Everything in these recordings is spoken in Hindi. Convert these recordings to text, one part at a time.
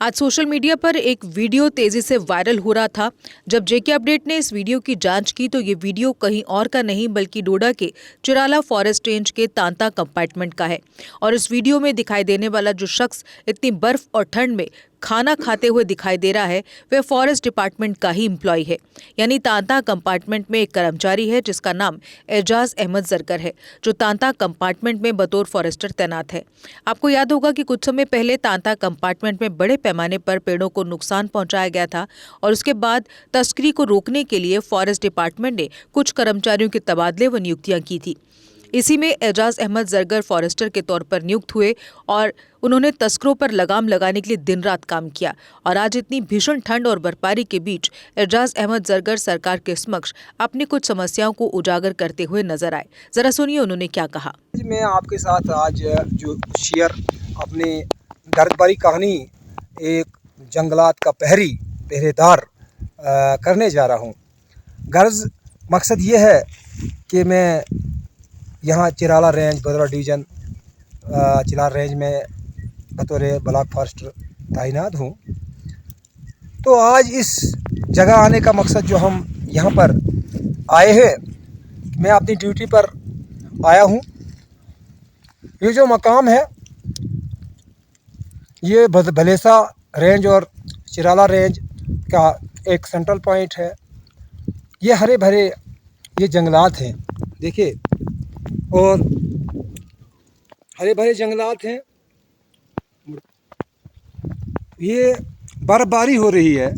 आज सोशल मीडिया पर एक वीडियो तेजी से वायरल हो रहा था। जब जेके अपडेट ने इस वीडियो की जांच की तो ये वीडियो कहीं और का नहीं बल्कि डोडा के चिराला फॉरेस्ट रेंज के तांता कंपार्टमेंट का है। और इस वीडियो में दिखाई देने वाला जो शख्स इतनी बर्फ और ठंड में खाना खाते हुए दिखाई दे रहा है वह फॉरेस्ट डिपार्टमेंट का ही एम्प्लॉय है। यानी तांता कंपार्टमेंट में एक कर्मचारी है जिसका नाम एजाज अहमद जरगर है, जो तांता कंपार्टमेंट में बतौर फॉरेस्टर तैनात है। आपको याद होगा कि कुछ समय पहले तांता कंपार्टमेंट में बड़े पैमाने पर पेड़ों को नुकसान पहुंचाया गया था और उसके बाद तस्करी को रोकने के लिए फॉरेस्ट डिपार्टमेंट ने कुछ कर्मचारियों के तबादले व नियुक्तियां की थी। इसी में एजाज अहमद जरगर फॉरेस्टर के तौर पर नियुक्त हुए और उन्होंने तस्करों पर लगाम लगाने के लिए दिन रात काम किया। और आज इतनी भीषण ठंड और बर्फबारी के बीच एजाज अहमद जरगर सरकार के समक्ष अपनी कुछ समस्याओं को उजागर करते हुए नजर आए। जरा सुनिए उन्होंने क्या कहा। मैं आपके साथ आज जो शेयर अपनी दर्द भरी कहानी एक जंगलात का पहरेदार करने जा रहा हूँ। गर्ज मकसद ये है कि मैं यहाँ चिराला रेंज बदौरा डिवीज़न चिराला रेंज में बतौर ब्लॉक फॉरेस्टर तैनात हूँ। तो आज इस जगह आने का मकसद जो हम यहाँ पर आए हैं, मैं अपनी ड्यूटी पर आया हूँ। ये जो मकाम है ये भलेसा रेंज और चिराला रेंज का एक सेंट्रल पॉइंट है। ये हरे भरे ये जंगलात हैं, देखिए, और हरे भरे जंगलात हैं। ये बर्फबारी हो रही है,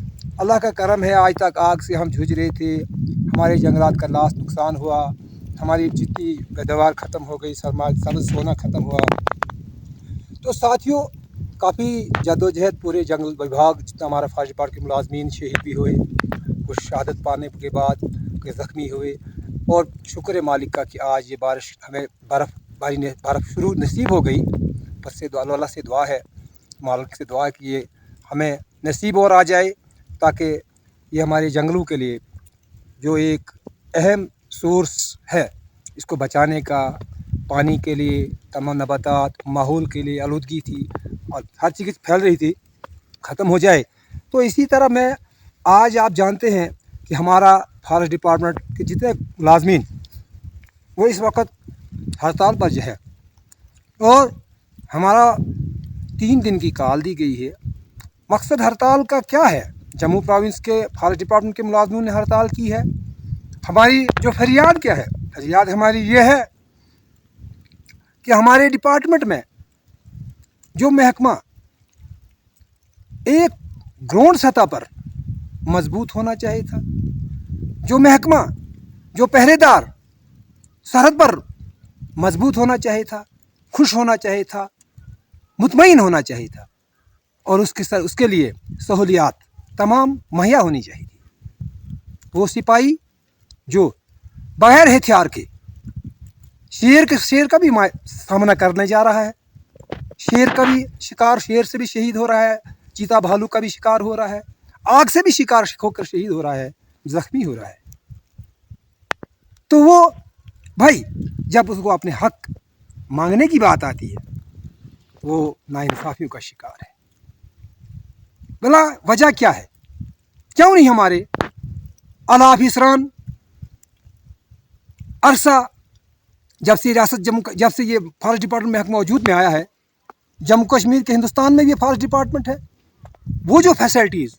अल्लाह का करम है। आज तक आग से हम जूझ रहे थे, हमारे जंगलात का लास्ट नुकसान हुआ, हमारी जितनी पैदावार ख़त्म हो गई, सब्ज़ सोना ख़त्म हुआ। तो साथियों, काफ़ी जद्दोजहद पूरे जंगल विभाग, जितना हमारा फॉरेस्ट डिपार्टमेंट के मुलाजमीन शहीद भी हुए, कुछ शहादत पाने के बाद कुछ ज़ख्मी हुए। और शुक्र है मालिक का कि आज ये बारिश हमें बर्फ़ शुरू नसीब हो गई। बस से अल्लाह से दुआ है, मालिक से दुआ है कि ये हमें नसीब और आ जाए, ताकि ये हमारे जंगलों के लिए जो एक अहम सोर्स है, इसको बचाने का, पानी के लिए, तमाम नबातात, माहौल के लिए आलूदगी थी और हर चीज़ फैल रही थी, ख़त्म हो जाए। तो इसी तरह मैं आज, आप जानते हैं कि हमारा फॉरेस्ट डिपार्टमेंट के जितने मुलाजमीन वो इस वक्त हड़ताल पर जो है, और हमारा 3 दिन की कॉल दी गई है। मकसद हड़ताल का क्या है? जम्मू प्रोविंस के फॉरेस्ट डिपार्टमेंट के मुलाजमीन ने हड़ताल की है। हमारी जो फरियाद क्या है, फरियाद हमारी ये है कि हमारे डिपार्टमेंट में जो महकमा एक ग्राउंड सतह पर मजबूत होना चाहिए था, जो महकमा, जो पहरेदार सरहद पर मजबूत होना चाहिए था, खुश होना चाहिए था, मुतमईन होना चाहिए था, और उसके लिए सहूलियात तमाम मुहैया होनी चाहिए थी। वो सिपाही जो बगैर हथियार के शेर का भी सामना करने जा रहा है, शेर का भी शिकार, शेर से भी शहीद हो रहा है, चीता भालू का भी शिकार हो रहा है, आग से भी शिकार होकर शहीद हो रहा है, जख्मी हो रहा है। तो वो भाई, जब उसको अपने हक मांगने की बात आती है, वो नाइंसाफियों का शिकार है। भला वजह क्या है? क्यों नहीं हमारे आला अफसरान अरसा जब से जब से ये फॉरेस्ट डिपार्टमेंट महकमा वजूद में आया है, जम्मू कश्मीर के हिंदुस्तान में भी फॉरेस्ट डिपार्टमेंट है, वो जो फैसिलिटीज़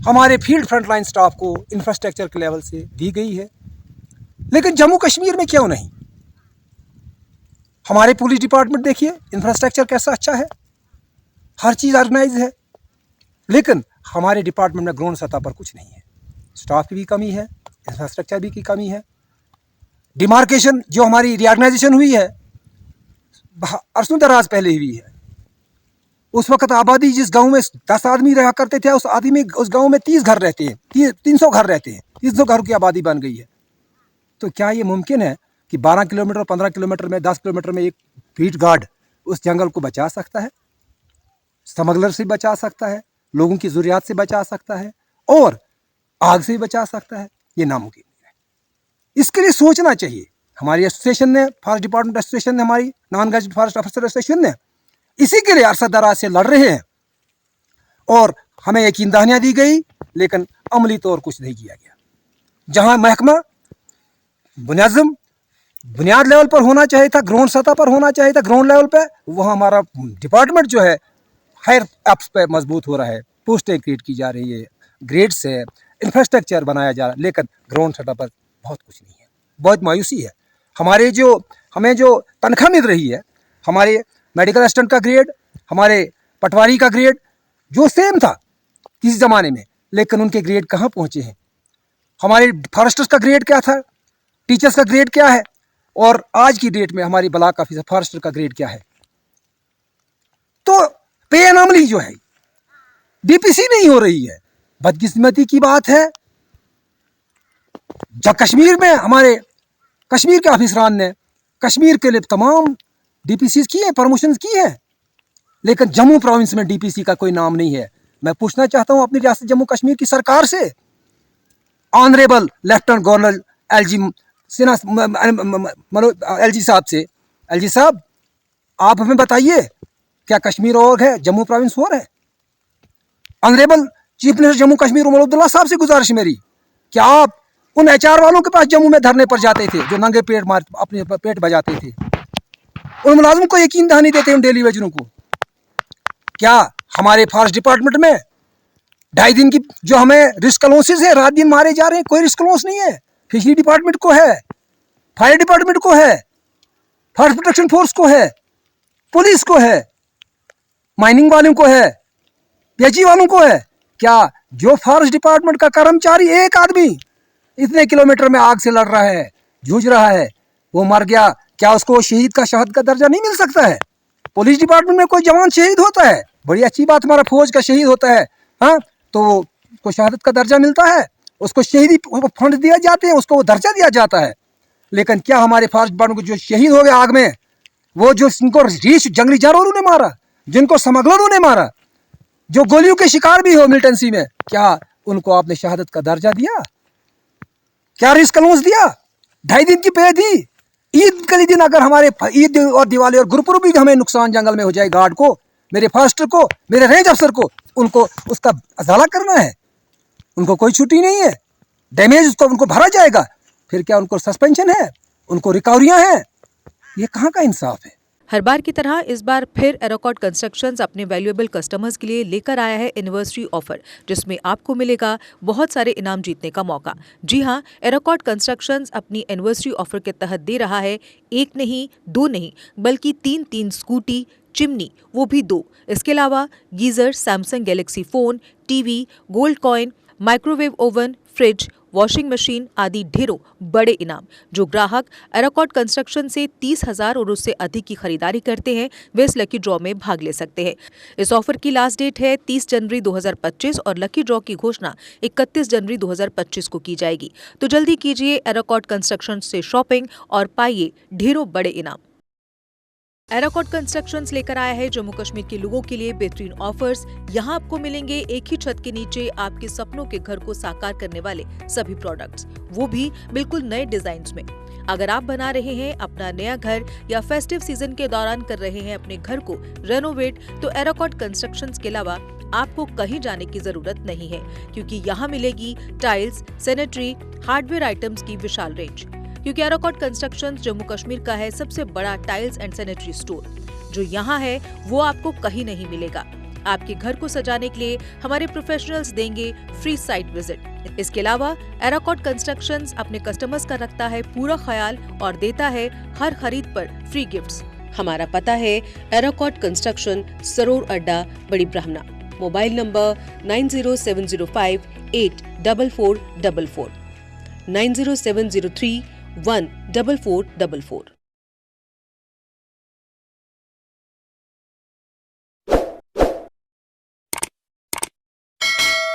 हमारे फील्ड फ्रंटलाइन स्टाफ को इंफ्रास्ट्रक्चर के लेवल से दी गई है, लेकिन जम्मू कश्मीर में क्यों नहीं? हमारे पुलिस डिपार्टमेंट देखिए, इंफ्रास्ट्रक्चर कैसा अच्छा है, हर चीज़ ऑर्गेनाइज है, लेकिन हमारे डिपार्टमेंट में ग्राउंड सतह पर कुछ नहीं है। स्टाफ की भी कमी है, इंफ्रास्ट्रक्चर भी की कमी है। डिमार्केशन जो हमारी रीऑर्गेनाइजेशन हुई है, अरसों दराज पहले हुई है। उस वक्त आबादी जिस गांव में 10 आदमी रहा करते थे, उस गांव में 30 घर रहते हैं, 300 घर रहते हैं, 300 घर की आबादी बन गई है। तो क्या ये मुमकिन है कि 12 किलोमीटर, 15 किलोमीटर में, 10 किलोमीटर में एक फील्ड गार्ड उस जंगल को बचा सकता है, स्मगलर से बचा सकता है, लोगों की ज़रूरियात से बचा सकता है, और आग से भी बचा सकता है? ये नामुमकिन है। इसके लिए सोचना चाहिए। हमारी एसोसिएशन ने, फॉरेस्ट डिपार्टमेंट एसोसिएशन ने, हमारी non gazetted forest officer association ने इसी के लिए अरसा दराज से लड़ रहे हैं और हमें यकीन दहानियाँ दी गई, लेकिन अमली तौर कुछ नहीं किया गया। जहाँ महकमा मुनज़्ज़म बुनियाद लेवल पर होना चाहिए था, ग्राउंड सतह पर होना चाहिए था, ग्राउंड लेवल पे, वहाँ हमारा डिपार्टमेंट जो है हायर एप्स पे मजबूत हो रहा है, पोस्टें क्रिएट की जा रही है, ग्रेड्स है, इंफ्रास्ट्रक्चर बनाया जा रहा है, लेकिन ग्राउंड सतह पर बहुत कुछ नहीं है। बहुत मायूसी है। हमें जो तनख्वाह मिल रही है, हमारे मेडिकल असिस्टेंट का ग्रेड, हमारे पटवारी का ग्रेड जो सेम था किसी ज़माने में, लेकिन उनके ग्रेड कहाँ पहुँचे हैं। हमारे फॉरेस्टर्स का ग्रेड क्या था, टीचर्स का ग्रेड क्या है, और आज की डेट में हमारी ब्लॉक ऑफिसर फॉरेस्टर का ग्रेड क्या है। तो पे एनॉमली जो है डीपीसी नहीं हो रही है। बदकिस्मती की बात है, जब कश्मीर में हमारे कश्मीर के ऑफिसरान ने कश्मीर के लिए तमाम डीपीसी की है, प्रमोशन की है, लेकिन जम्मू प्रोविंस में डीपीसी का कोई नाम नहीं है। मैं पूछना चाहता हूं अपनी रियासत जम्मू कश्मीर की सरकार से, ऑनरेबल लेफ्टिनेंट गवर्नर एलजी साहब से, एलजी साहब आप हमें बताइए, क्या कश्मीर और है, जम्मू प्रोविंस और है? Honourable chief minister Jammu Kashmir Omar Abdullah साहब से गुजारिश मेरी, क्या आप उन एचआर वालों के पास जम्मू में धरने पर जाते थे जो नंगे पेट अपने पेट बजाते थे, उन मुलाजिम को यकीन दहानी देते हैं, उन डेली वेजरों को? क्या हमारे फॉरेस्ट डिपार्टमेंट में 2.5 दिन की जो हमें रिस्क लॉसेस है, रात दिन मारे जा रहे हैं, कोई रिस्क लॉस नहीं है? फिशरी डिपार्टमेंट को है, फायर डिपार्टमेंट को है, फॉरेस्ट प्रोटेक्शन फोर्स को है, पुलिस को है, माइनिंग वालों को है, पीएचई वालों को है। क्या जो फॉरेस्ट डिपार्टमेंट का कर्मचारी एक आदमी इतने किलोमीटर में आग से लड़ रहा है, जूझ रहा है, वो मर गया, क्या उसको शहीद का दर्जा नहीं मिल सकता है? पुलिस डिपार्टमेंट में कोई जवान शहीद होता है, बड़ी अच्छी बात, हमारा फौज का शहीद होता है, हाँ, तो उसको शहादत का दर्जा मिलता है, उसको शहीदी फंड दिया जाते हैं, उसको वो दर्जा दिया जाता है। लेकिन क्या हमारे फॉरेस्ट डिपार्टमेंट को जो शहीद हो गए आग में, वो जो जिनको रीछ जंगली जानवरों ने मारा, जिनको स्मगलरों ने मारा, जो गोलियों के शिकार भी हो मिलिटेंसी में, क्या उनको आपने शहादत का दर्जा दिया? क्या रिस्क अलाउंस दिया? 2.5 दिन की पे दी। ईद के दिन अगर हमारे ईद और दिवाली और गुरुपुरब भी हमें नुकसान जंगल में हो जाए, गार्ड को, मेरे फॉरेस्टर को, मेरे रेंज अफसर को, उनको उसका अजाला करना है, उनको कोई छुट्टी नहीं है, डैमेज उसको उनको भरा जाएगा, फिर क्या उनको सस्पेंशन है, उनको रिकवरियां हैं? ये कहाँ का इंसाफ है? हर बार की तरह इस बार फिर एरोकॉट कंस्ट्रक्शंस अपने वैल्यूएबल कस्टमर्स के लिए लेकर आया है एनिवर्सरी ऑफर, जिसमें आपको मिलेगा बहुत सारे इनाम जीतने का मौका। जी हां, एरोकॉट कंस्ट्रक्शंस अपनी एनिवर्सरी ऑफर के तहत दे रहा है 1 नहीं, 2 नहीं, बल्कि 3 स्कूटी, चिमनी, वो भी 2। इसके अलावा geyser, Samsung Galaxy phone, TV, gold coin, microwave oven, fridge, washing machine आदि ढेरों बड़े इनाम। जो ग्राहक एरोकॉट कंस्ट्रक्शन से 30,000 और उससे अधिक की खरीदारी करते हैं, वे इस लकी ड्रॉ में भाग ले सकते हैं। इस ऑफर की लास्ट डेट है 30 जनवरी 2025 और लकी ड्रॉ की घोषणा 31 जनवरी 2025 को की जाएगी। तो जल्दी कीजिए एरोकॉट कंस्ट्रक्शन से शॉपिंग और पाइए ढेरों बड़े इनाम। एरोकॉट कंस्ट्रक्शंस लेकर आया है जम्मू कश्मीर के लोगों के लिए बेहतरीन ऑफर्स। यहाँ आपको मिलेंगे एक ही छत के नीचे आपके सपनों के घर को साकार करने वाले सभी प्रोडक्ट्स, वो भी बिल्कुल नए डिजाइन में। अगर आप बना रहे हैं अपना नया घर या फेस्टिव सीजन के दौरान कर रहे हैं अपने घर को रेनोवेट, तो एरोकॉट कंस्ट्रक्शंस के अलावा आपको कहीं जाने की जरूरत नहीं है, क्योंकि यहाँ मिलेगी टाइल्स, सैनिटरी, हार्डवेयर आइटम्स की विशाल रेंज। क्योंकि एरोकॉट कंस्ट्रक्शंस जम्मू कश्मीर का है सबसे बड़ा टाइल्स एंड सैनिटरी स्टोर। जो यहाँ है वो आपको कहीं नहीं मिलेगा। आपके घर को सजाने के लिए हमारे प्रोफेशनल्स देंगे फ्री साइट विजिट। इसके अलावा एरोकॉट कंस्ट्रक्शंस अपने कस्टमर्स का रखता है पूरा ख्याल और देता है हर खरीद पर फ्री गिफ्ट्स। हमारा पता है एरोकॉट कंस्ट्रक्शन, सरोर अड्डा, बड़ी ब्राह्मणा। Mobile number 9070584444, 9070314444।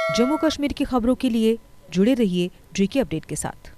जम्मू कश्मीर की खबरों के लिए जुड़े रहिए जेके अपडेट के साथ।